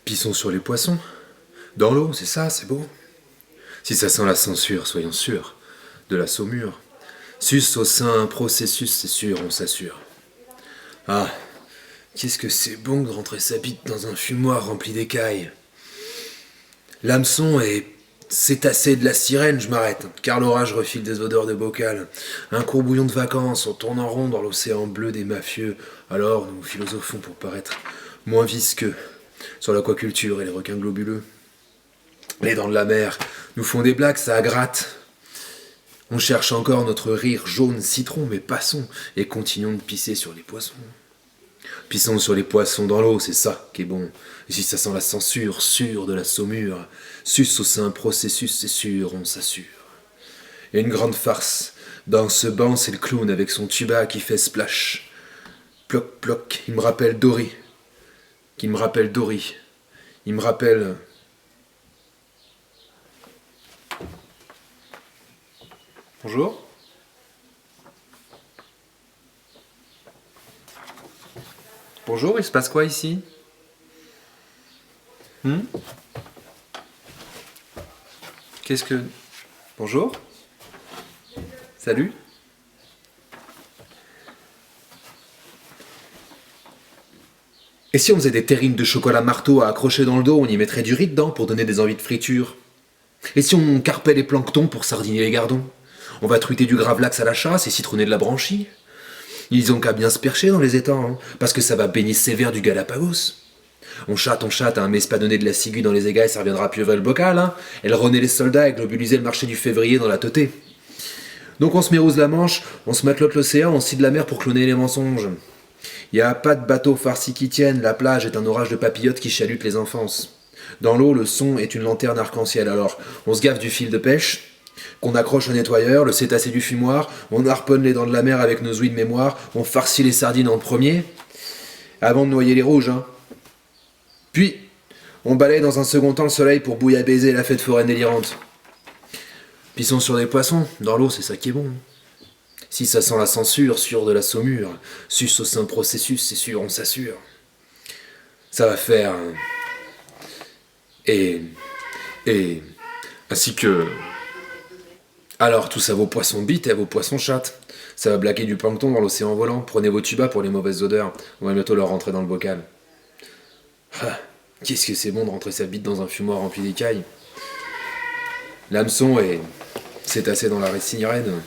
Pissons sur les poissons. Dans l'eau, c'est ça, c'est beau. Si ça sent la censure, soyons sûrs. De la saumure. Sus au sein, un processus, c'est sûr, on s'assure. Ah, qu'est-ce que c'est bon de rentrer sa bite dans un fumoir rempli d'écailles. L'hameçon est cétacé de la sirène, je m'arrête, car l'orage refile des odeurs de bocal. Un courbouillon de vacances, on tourne en rond dans l'océan bleu des mafieux. Alors nous philosophons pour paraître moins visqueux sur l'aquaculture et les requins globuleux. Les dents de la mer nous font des blagues, ça gratte. On cherche encore notre rire jaune citron, mais passons et continuons de pisser sur les poissons. Pissons sur les poissons dans l'eau, c'est ça qui est bon. Et si ça sent la censure, sûre de la saumure, sus au sein processus, c'est sûr, on s'assure. Et une grande farce. Dans ce banc, c'est le clown avec son tuba qui fait splash. Ploc, ploc, il me rappelle Dory. Il me rappelle Dory. Il me rappelle... Bonjour. Bonjour, il se passe quoi ici? Qu'est-ce que... Bonjour. Salut. Et si on faisait des terrines de chocolat marteau à accrocher dans le dos, on y mettrait du riz dedans pour donner des envies de friture? Et si on carpait les planctons pour sardiner les gardons? On va truiter du gravlax à la chasse et citronner de la branchie? Ils ont qu'à bien se percher dans les étangs, hein, parce que ça va baigner sévère du Galapagos. On chatte, hein, mais c'est pas donner de la ciguë dans les égailles, ça reviendra pieuvrer le bocal, hein. Elle renaît les soldats et globuliser le marché du février dans la teuté. Donc on se mérouse la manche, on se matelote l'océan, on scie de la mer pour cloner les mensonges. Y a pas de bateau farci qui tienne, la plage est un orage de papillotes qui chalute les enfances. Dans l'eau, le son est une lanterne arc-en-ciel, alors on se gaffe du fil de pêche, qu'on accroche au nettoyeur, le cétacé du fumoir, on harponne les dents de la mer avec nos ouïes de mémoire, on farcit les sardines en premier, avant de noyer les rouges, hein. Puis, on balaye dans un second temps le soleil pour bouillabaiser la fête foraine délirante. Pissons sur des poissons, dans l'eau, c'est ça qui est bon. Si ça sent la censure, sûr de la saumure, sus au sein processus, c'est sûr, on s'assure. Ça va faire... Et... Ainsi que... Alors, tout ça vos poissons bites et à vos poissons chattes. Ça va blaguer du plancton dans l'océan volant. Prenez vos tubas pour les mauvaises odeurs. On va bientôt leur rentrer dans le bocal. Ah, qu'est-ce que c'est bon de rentrer sa bite dans un fumoir rempli d'écailles. L'hameçon est cétacé dans la sirène.